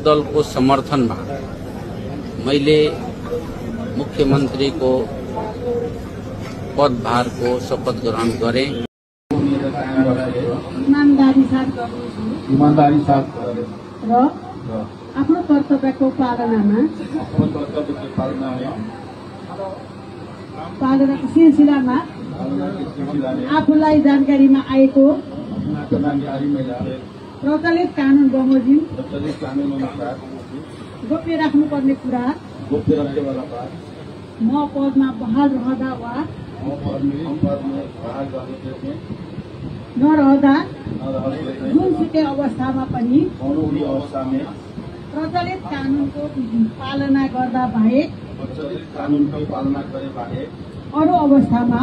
दल को समर्थन में मैले मुख्यमंत्री को पदभार को शपथ ग्रहण करे। ईमानदारी साथ र आफ्नो कर्तव्यको पालनाको सिलसिलामा आफूलाई जानकारीमा आएको प्रचलित कानून बमोजिम गोप्य राख्नुपर्ने कुरा म पदमा बहाल रहँदा वा नरहँदा जुनसुकै अवस्थामा पनि प्रचलित कानूनको पालना गर्दा बाहेक अरू अवस्थामा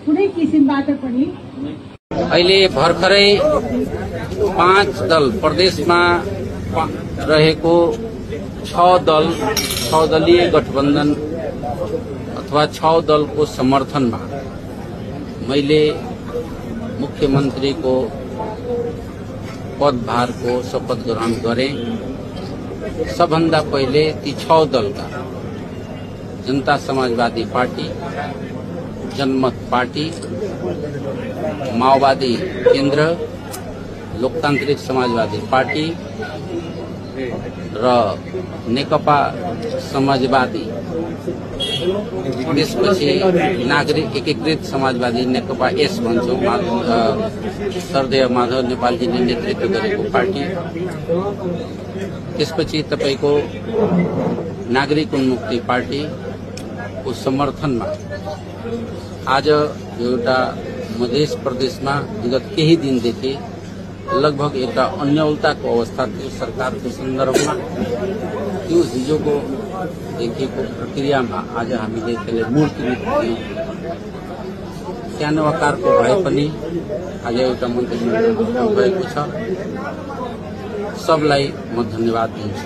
कुनै किसिमबाट पनि अहिले भर्खरै 5 दल प्रदेश में रहेको 6 दलीय गठबंधन अथवा 6 दल को समर्थन में मैले मुख्यमंत्री को पदभार को शपथ ग्रहण करे। सबभन्दा पहले ती 6 दल का जनता समाजवादी पार्टी, जनमत पार्टी, माओवादी केन्द्र, लोकतांत्रिक समाजवादी पार्टी र नेकपा समाजवादी, त्यसपछि नागरिक एकीकृत समाजवादी नेकपा एस भन्छौं, सरदेव माधव नेपालजीले नेतृत्व गरेको पार्टी, त्यसपछि तपाईको नागरिक उन्मुक्ति पार्टी को समर्थन में आज एउटा मध्य प्रदेश में विगत केही दिनदेखि लगभग एउटा अन्यलता को अवस्था थियो सरकार को संदर्भ में। त्यो हिजोको देखिएको प्रक्रिया में आज हामीले त्यसले मूर्ति सानो आकारको भए पनि आज एउटा मन्त्रीमण्डल भएको छ। सबलाई म धन्यवाद दिन्छु।